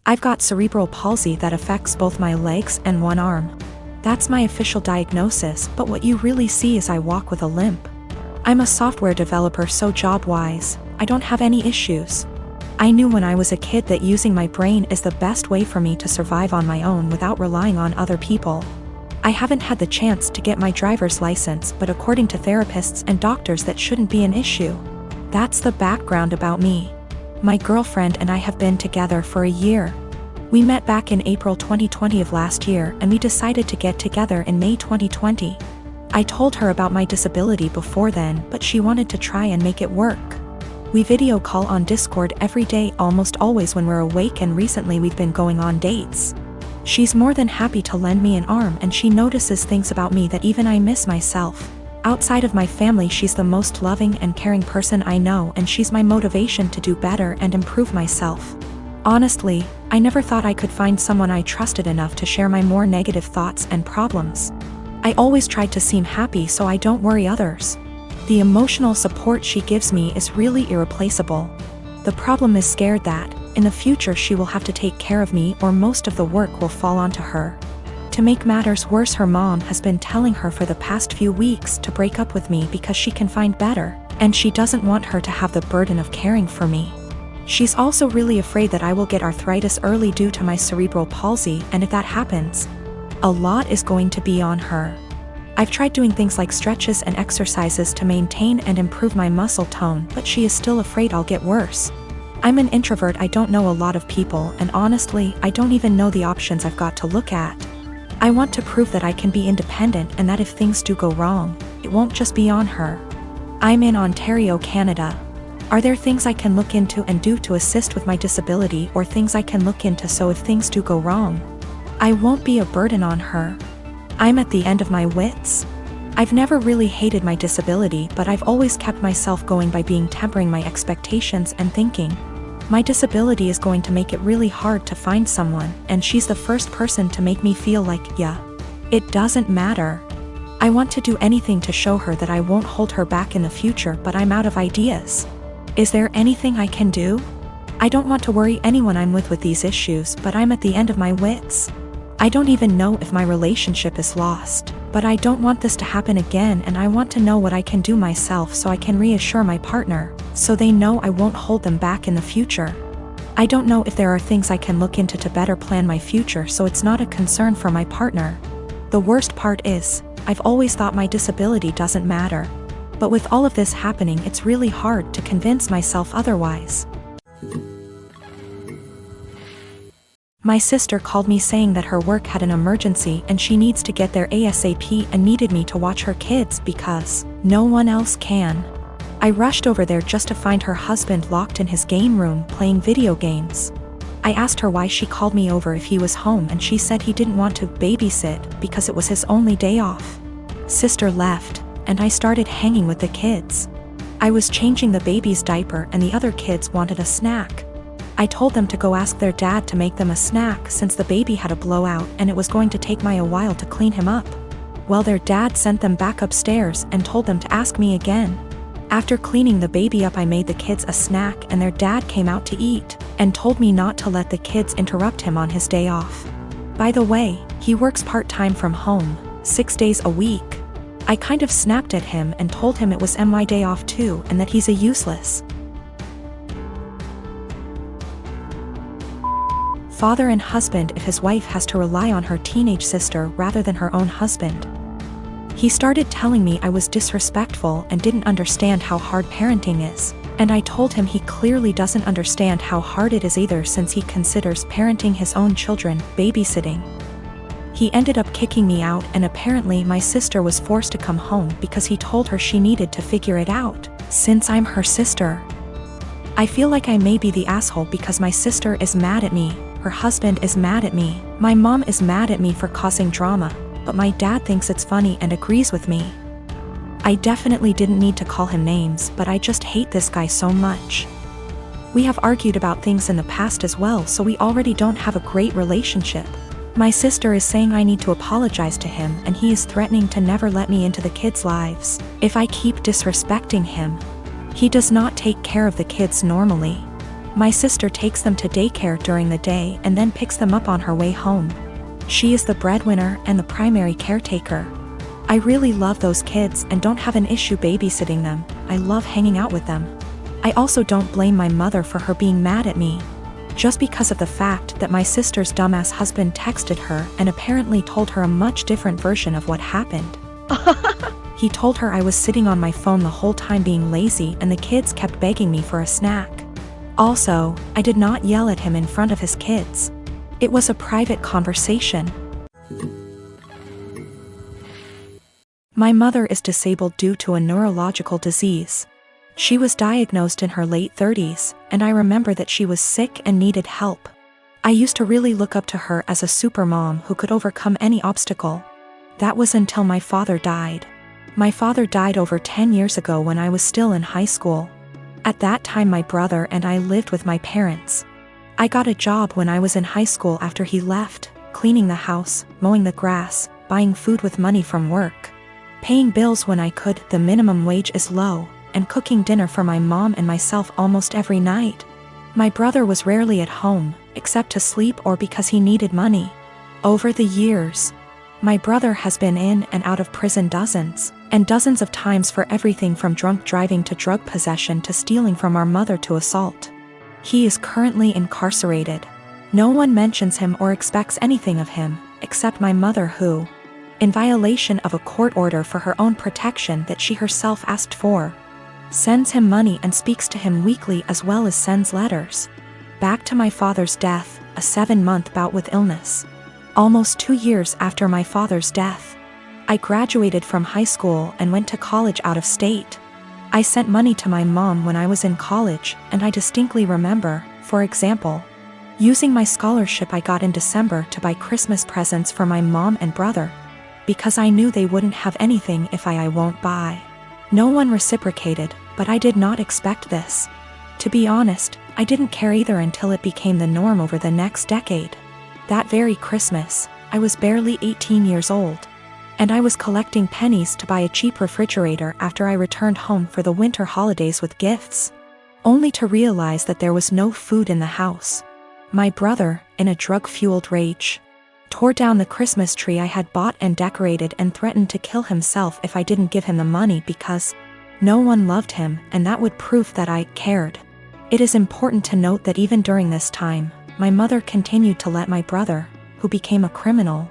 I've got cerebral palsy that affects both my legs and one arm. That's my official diagnosis, but what you really see is I walk with a limp. I'm a software developer, so job-wise, I don't have any issues. I knew when I was a kid that using my brain is the best way for me to survive on my own without relying on other people. I haven't had the chance to get my driver's license, but according to therapists and doctors that shouldn't be an issue. That's the background about me. My girlfriend and I have been together for a year. We met back in April 2020 of last year, and we decided to get together in May 2020. I told her about my disability before then, but she wanted to try and make it work. We video call on Discord every day, almost always when we're awake, and recently we've been going on dates. She's more than happy to lend me an arm, and she notices things about me that even I miss myself. Outside of my family, she's the most loving and caring person I know, and she's my motivation to do better and improve myself. Honestly, I never thought I could find someone I trusted enough to share my more negative thoughts and problems. I always tried to seem happy so I don't worry others. The emotional support she gives me is really irreplaceable. The problem is scared that, in the future, she will have to take care of me, or most of the work will fall onto her. To make matters worse, her mom has been telling her for the past few weeks to break up with me because she can find better, and she doesn't want her to have the burden of caring for me. She's also really afraid that I will get arthritis early due to my cerebral palsy, and if that happens, a lot is going to be on her. I've tried doing things like stretches and exercises to maintain and improve my muscle tone, but she is still afraid I'll get worse. I'm an introvert, I don't know a lot of people, and honestly, I don't even know the options I've got to look at. I want to prove that I can be independent and that if things do go wrong, it won't just be on her. I'm in Ontario, Canada. Are there things I can look into and do to assist with my disability, or things I can look into so if things do go wrong, I won't be a burden on her? I'm at the end of my wits. I've never really hated my disability, but I've always kept myself going by tempering my expectations and thinking, my disability is going to make it really hard to find someone, and she's the first person to make me feel like, yeah, it doesn't matter. I want to do anything to show her that I won't hold her back in the future, but I'm out of ideas. Is there anything I can do? I don't want to worry anyone I'm with these issues, but I'm at the end of my wits. I don't even know if my relationship is lost, but I don't want this to happen again, and I want to know what I can do myself so I can reassure my partner, so they know I won't hold them back in the future. I don't know if there are things I can look into to better plan my future so it's not a concern for my partner. The worst part is, I've always thought my disability doesn't matter. But with all of this happening, it's really hard to convince myself otherwise. My sister called me saying that her work had an emergency and she needs to get there ASAP and needed me to watch her kids because no one else can. I rushed over there just to find her husband locked in his game room playing video games. I asked her why she called me over if he was home, and she said he didn't want to babysit because it was his only day off. Sister left, and I started hanging with the kids. I was changing the baby's diaper and the other kids wanted a snack. I told them to go ask their dad to make them a snack since the baby had a blowout and it was going to take me a while to clean him up. Well, their dad sent them back upstairs and told them to ask me again. After cleaning the baby up, I made the kids a snack and their dad came out to eat and told me not to let the kids interrupt him on his day off. By the way, he works part-time from home, 6 days a week. I kind of snapped at him and told him it was my day off too and that he's a useless father and husband if his wife has to rely on her teenage sister rather than her own husband. He started telling me I was disrespectful and didn't understand how hard parenting is, and I told him he clearly doesn't understand how hard it is either since he considers parenting his own children babysitting. He ended up kicking me out, and apparently my sister was forced to come home because he told her she needed to figure it out, since I'm her sister. I feel like I may be the asshole because my sister is mad at me, her husband is mad at me, my mom is mad at me for causing drama, but my dad thinks it's funny and agrees with me. I definitely didn't need to call him names, but I just hate this guy so much. We have argued about things in the past as well, so we already don't have a great relationship. My sister is saying I need to apologize to him, and he is threatening to never let me into the kids' lives if I keep disrespecting him. He does not take care of the kids normally. My sister takes them to daycare during the day and then picks them up on her way home. She is the breadwinner and the primary caretaker. I really love those kids and don't have an issue babysitting them. I love hanging out with them. I also don't blame my mother for her being mad at me. Just because of the fact that my sister's dumbass husband texted her and apparently told her a much different version of what happened. He told her I was sitting on my phone the whole time being lazy and the kids kept begging me for a snack. Also, I did not yell at him in front of his kids. It was a private conversation. My mother is disabled due to a neurological disease. She was diagnosed in her late 30s, and I remember that she was sick and needed help. I used to really look up to her as a supermom who could overcome any obstacle. That was until my father died. My father died over 10 years ago when I was still in high school. At that time my brother and I lived with my parents. I got a job when I was in high school after he left, cleaning the house, mowing the grass, buying food with money from work, paying bills when I could, the minimum wage is low, and cooking dinner for my mom and myself almost every night. My brother was rarely at home, except to sleep or because he needed money. Over the years, my brother has been in and out of prison dozens and dozens of times for everything from drunk driving to drug possession to stealing from our mother to assault. He is currently incarcerated. No one mentions him or expects anything of him, except my mother who, in violation of a court order for her own protection that she herself asked for, sends him money and speaks to him weekly as well as sends letters. Back to my father's death, a 7-month bout with illness. Almost 2 years after my father's death, I graduated from high school and went to college out of state. I sent money to my mom when I was in college, and I distinctly remember, for example, using my scholarship I got in December to buy Christmas presents for my mom and brother, because I knew they wouldn't have anything if I won't buy. No one reciprocated, but I did not expect this. To be honest, I didn't care either until it became the norm over the next decade. That very Christmas, I was barely 18 years old, and I was collecting pennies to buy a cheap refrigerator after I returned home for the winter holidays with gifts, only to realize that there was no food in the house. My brother, in a drug-fueled rage, tore down the Christmas tree I had bought and decorated and threatened to kill himself if I didn't give him the money because no one loved him, and that would prove that I cared. It is important to note that even during this time, my mother continued to let my brother, who became a criminal,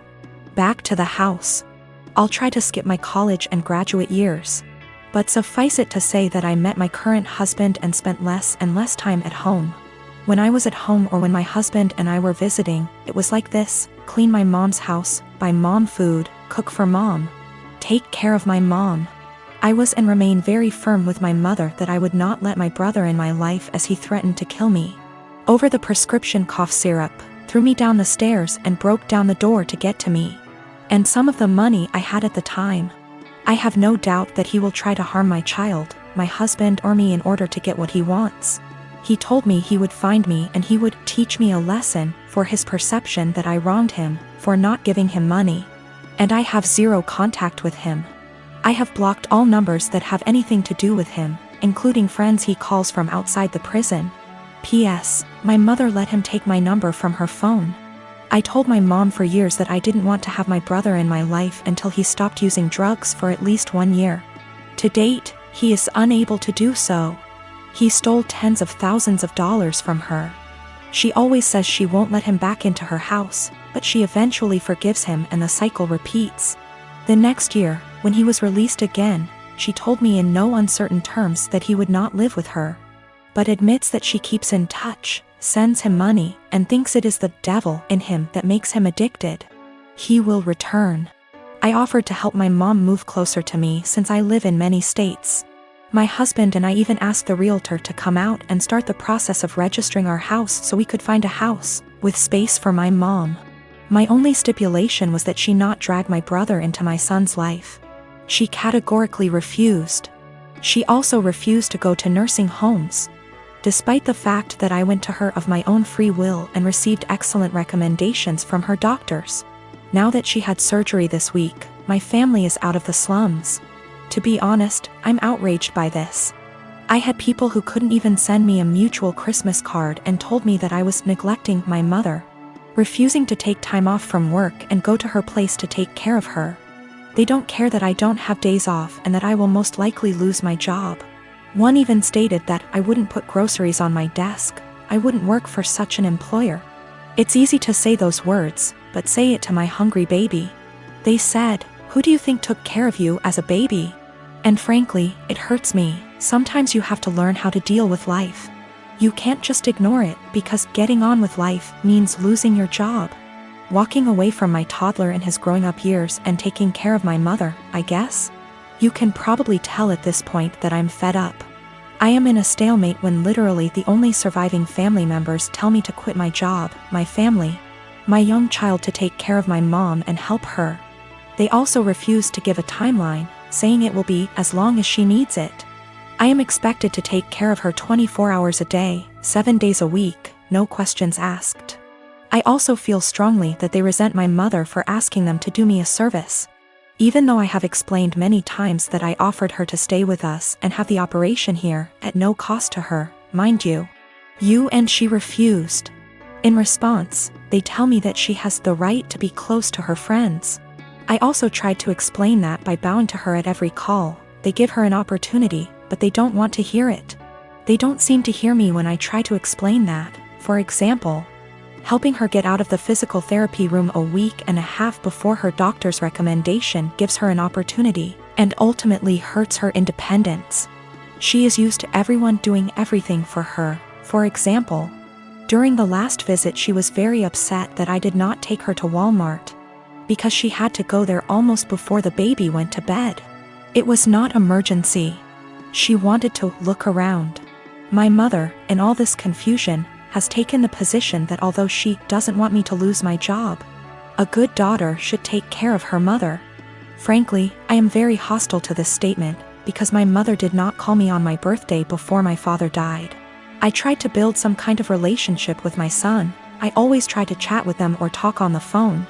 back to the house. I'll try to skip my college and graduate years, but suffice it to say that I met my current husband and spent less and less time at home. When I was at home or when my husband and I were visiting, it was like this: clean my mom's house, buy mom food, cook for mom, take care of my mom. I was and remain very firm with my mother that I would not let my brother in my life as he threatened to kill me over the prescription cough syrup, threw me down the stairs and broke down the door to get to me, and some of the money I had at the time. I have no doubt that he will try to harm my child, my husband or me in order to get what he wants. He told me he would find me and he would teach me a lesson for his perception that I wronged him for not giving him money. And I have zero contact with him. I have blocked all numbers that have anything to do with him, including friends he calls from outside the prison. P.S. My mother let him take my number from her phone. I told my mom for years that I didn't want to have my brother in my life until he stopped using drugs for at least 1 year. To date, he is unable to do so. He stole tens of thousands of dollars from her. She always says she won't let him back into her house, but she eventually forgives him and the cycle repeats. The next year, when he was released again, she told me in no uncertain terms that he would not live with her, but admits that she keeps in touch, sends him money, and thinks it is the devil in him that makes him addicted. He will return. I offered to help my mom move closer to me since I live in many states. My husband and I even asked the realtor to come out and start the process of registering our house so we could find a house with space for my mom. My only stipulation was that she not drag my brother into my son's life. She categorically refused. She also refused to go to nursing homes, despite the fact that I went to her of my own free will and received excellent recommendations from her doctors. Now that she had surgery this week, my family is out of the slums. To be honest, I'm outraged by this. I had people who couldn't even send me a mutual Christmas card and told me that I was neglecting my mother, refusing to take time off from work and go to her place to take care of her. They don't care that I don't have days off and that I will most likely lose my job. One even stated that I wouldn't put groceries on my desk. I wouldn't work for such an employer. It's easy to say those words, but say it to my hungry baby. They said, "Who do you think took care of you as a baby?" And frankly, it hurts me. Sometimes you have to learn how to deal with life. You can't just ignore it, because getting on with life means losing your job. Walking away from my toddler in his growing up years and taking care of my mother, I guess? You can probably tell at this point that I'm fed up. I am in a stalemate when literally the only surviving family members tell me to quit my job, my family, my young child, to take care of my mom and help her. They also refuse to give a timeline, saying it will be as long as she needs it. I am expected to take care of her 24 hours a day, 7 days a week, no questions asked. I also feel strongly that they resent my mother for asking them to do me a service. Even though I have explained many times that I offered her to stay with us and have the operation here, at no cost to her, mind you. And she refused. In response, they tell me that she has the right to be close to her friends. I also tried to explain that by bowing to her at every call. They give her an opportunity, but they don't want to hear it. They don't seem to hear me when I try to explain that. For example, helping her get out of the physical therapy room a week and a half before her doctor's recommendation gives her an opportunity, and ultimately hurts her independence. She is used to everyone doing everything for her. For example, during the last visit she was very upset that I did not take her to Walmart, because she had to go there almost before the baby went to bed. It was not emergency. She wanted to look around. My mother, in all this confusion, has taken the position that although she doesn't want me to lose my job, a good daughter should take care of her mother. Frankly, I am very hostile to this statement, because my mother did not call me on my birthday before my father died. I tried to build some kind of relationship with my son. I always try to chat with them or talk on the phone.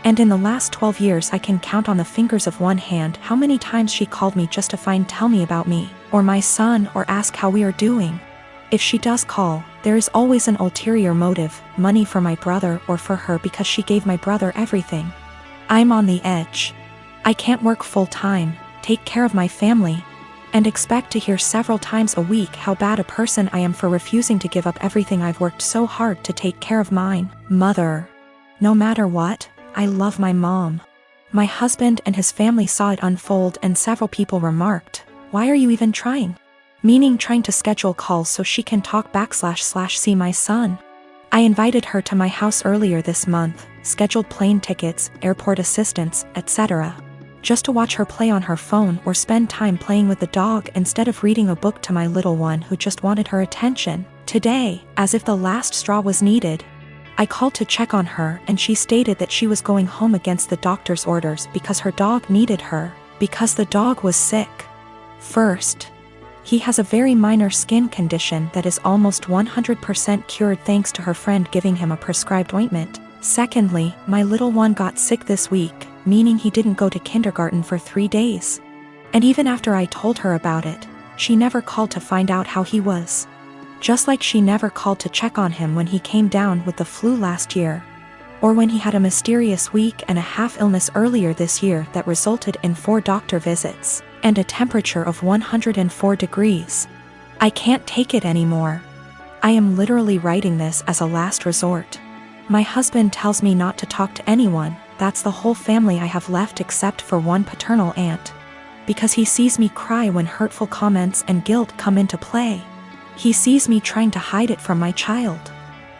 And in the last 12 years I can count on the fingers of one hand how many times she called me just to tell me about me, or my son, or ask how we are doing. If she does call, there is always an ulterior motive, money for my brother or for her, because she gave my brother everything. I'm on the edge. I can't work full-time, take care of my family, and expect to hear several times a week how bad a person I am for refusing to give up everything I've worked so hard to take care of mine, mother. No matter what, I love my mom. My husband and his family saw it unfold, and several people remarked, "Why are you even trying?" Meaning trying to schedule calls so she can talk / see my son. I invited her to my house earlier this month, scheduled plane tickets, airport assistance, etc., just to watch her play on her phone or spend time playing with the dog instead of reading a book to my little one who just wanted her attention. Today, as if the last straw was needed, I called to check on her, and she stated that she was going home against the doctor's orders because her dog needed her, because the dog was sick. First, he has a very minor skin condition that is almost 100% cured thanks to her friend giving him a prescribed ointment. Secondly, my little one got sick this week, meaning he didn't go to kindergarten for 3 days. And even after I told her about it, she never called to find out how he was. Just like she never called to check on him when he came down with the flu last year, or when he had a mysterious week and a half illness earlier this year that resulted in 4 doctor visits and a temperature of 104 degrees. I can't take it anymore. I am literally writing this as a last resort. My husband tells me not to talk to anyone. That's the whole family I have left except for one paternal aunt, because he sees me cry when hurtful comments and guilt come into play. He sees me trying to hide it from my child.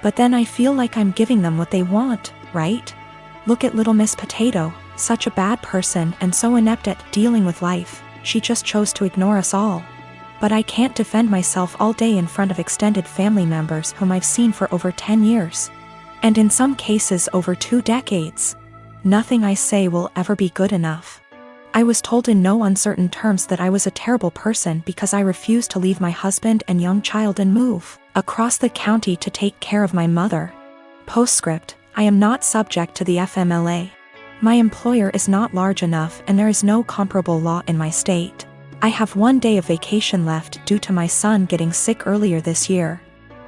But then I feel like I'm giving them what they want, right? Look at little Miss Potato, such a bad person and so inept at dealing with life. She just chose to ignore us all. But I can't defend myself all day in front of extended family members whom I've seen for over 10 years. And in some cases over 2 decades. Nothing I say will ever be good enough. I was told in no uncertain terms that I was a terrible person because I refused to leave my husband and young child and move across the county to take care of my mother. Postscript: I am not subject to the FMLA. My employer is not large enough and there is no comparable law in my state. I have 1 day of vacation left due to my son getting sick earlier this year.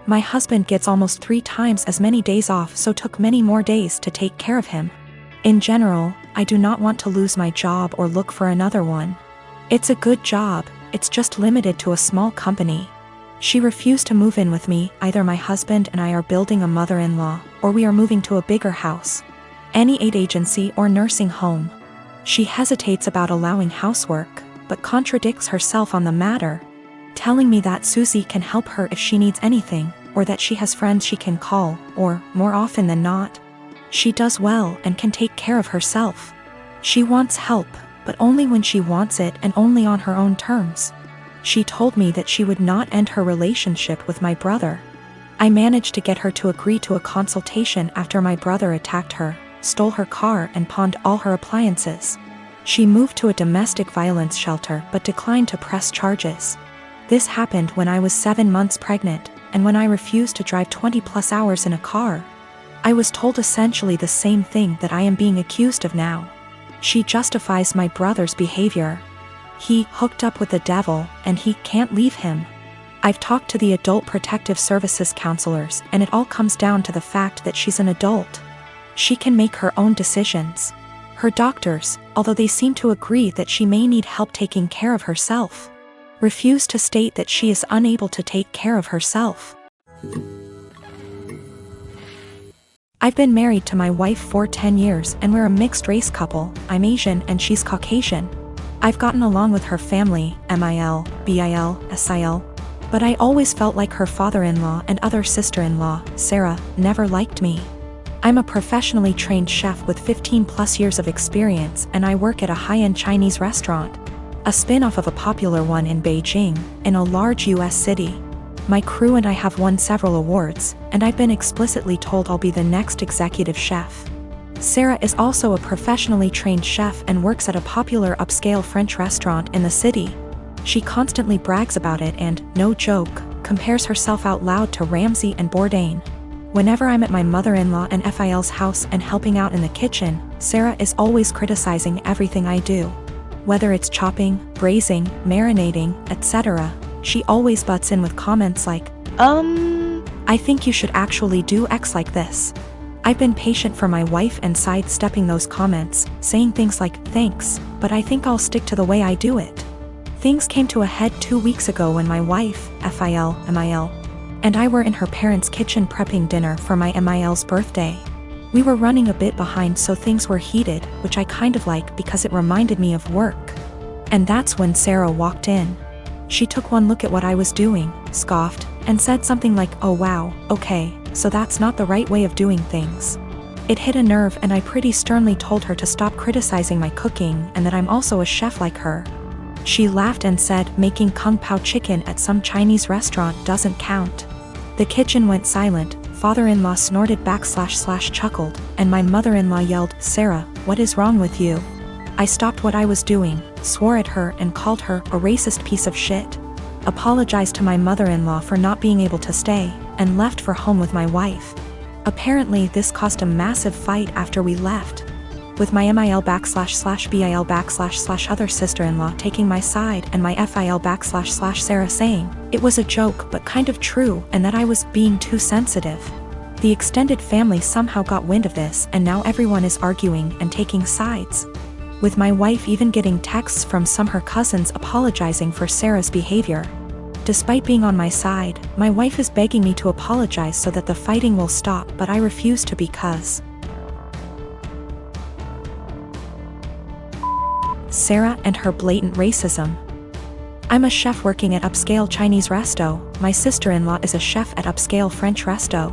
My husband gets almost 3 times as many days off, so took many more days to take care of him. In general, I do not want to lose my job or look for another one. It's a good job, it's just limited to a small company. She refused to move in with me. Either my husband and I are building a mother-in-law, or we are moving to a bigger house. Any aid agency or nursing home. She hesitates about allowing housework, but contradicts herself on the matter, telling me that Susie can help her if she needs anything, or that she has friends she can call, or, more often than not, she does well and can take care of herself. She wants help, but only when she wants it and only on her own terms. She told me that she would not end her relationship with my brother. I managed to get her to agree to a consultation after my brother attacked her, stole her car and pawned all her appliances. She moved to a domestic violence shelter but declined to press charges. This happened when I was 7 months pregnant, and when I refused to drive 20+ hours in a car. I was told essentially the same thing that I am being accused of now. She justifies my brother's behavior. He hooked up with the devil, and he can't leave him. I've talked to the Adult Protective Services counselors, and it all comes down to the fact that she's an adult. She can make her own decisions. Her doctors, although they seem to agree that she may need help taking care of herself, refuse to state that she is unable to take care of herself. I've been married to my wife for 10 years and we're a mixed-race couple. I'm Asian and she's Caucasian. I've gotten along with her family, MIL, BIL, SIL, but I always felt like her father-in-law and other sister-in-law, Sarah, never liked me. I'm a professionally trained chef with 15+ years of experience, and I work at a high-end Chinese restaurant, a spin-off of a popular one in Beijing, in a large US city. My crew and I have won several awards, and I've been explicitly told I'll be the next executive chef. Sarah is also a professionally trained chef and works at a popular upscale French restaurant in the city. She constantly brags about it and, no joke, compares herself out loud to Ramsay and Bourdain. Whenever I'm at my mother-in-law and FIL's house and helping out in the kitchen, Sarah is always criticizing everything I do. Whether it's chopping, braising, marinating, etc., she always butts in with comments like, I think you should actually do X like this. I've been patient for my wife and sidestepping those comments, saying things like, thanks, but I think I'll stick to the way I do it. Things came to a head 2 weeks ago when my wife, FIL, MIL, and I were in her parents' kitchen prepping dinner for my MIL's birthday. We were running a bit behind, so things were heated, which I kind of like because it reminded me of work. And that's when Sarah walked in. She took one look at what I was doing, scoffed, and said something like, oh wow, okay, so that's not the right way of doing things. It hit a nerve, and I pretty sternly told her to stop criticizing my cooking and that I'm also a chef like her. She laughed and said making kung pao chicken at some Chinese restaurant doesn't count. The kitchen went silent, father-in-law snorted / chuckled, and my mother-in-law yelled, Sarah, what is wrong with you? I stopped what I was doing, swore at her and called her a racist piece of shit, apologized to my mother-in-law for not being able to stay, and left for home with my wife. Apparently this caused a massive fight after we left, with my MIL / BIL / other sister-in-law taking my side and my FIL / Sarah saying it was a joke but kind of true and that I was being too sensitive. The extended family somehow got wind of this, and now everyone is arguing and taking sides, with my wife even getting texts from some her cousins apologizing for Sarah's behavior. Despite being on my side, my wife is begging me to apologize so that the fighting will stop, but I refuse to because Sarah and her blatant racism. I'm a chef working at upscale Chinese resto. My sister-in-law is a chef at upscale French resto.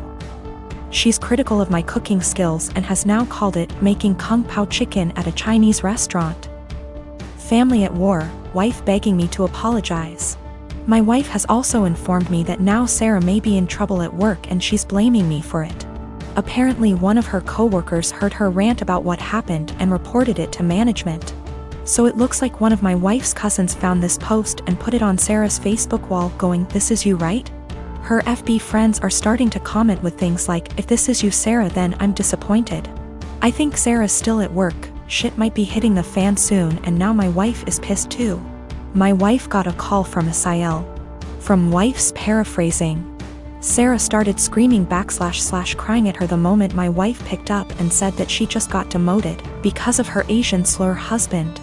She's critical of my cooking skills and has now called it making kung pao chicken at a Chinese restaurant. Family at war, wife begging me to apologize. My wife has also informed me that now Sarah may be in trouble at work and she's blaming me for it. Apparently one of her co-workers heard her rant about what happened and reported it to management. So it looks like one of my wife's cousins found this post and put it on Sarah's Facebook wall going, this is you, right? Her FB friends are starting to comment with things like, if this is you, Sarah, then I'm disappointed. I think Sarah's still at work, shit might be hitting the fan soon, and now my wife is pissed too. My wife got a call from Asael. From wife's paraphrasing. Sarah started screaming / crying at her the moment my wife picked up and said that she just got demoted because of her Asian slur husband.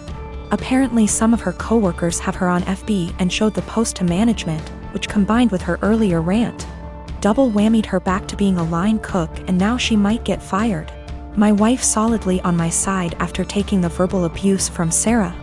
Apparently some of her coworkers have her on FB and showed the post to management, which combined with her earlier rant, double whammied her back to being a line cook, and now she might get fired. My wife solidly on my side after taking the verbal abuse from Sarah.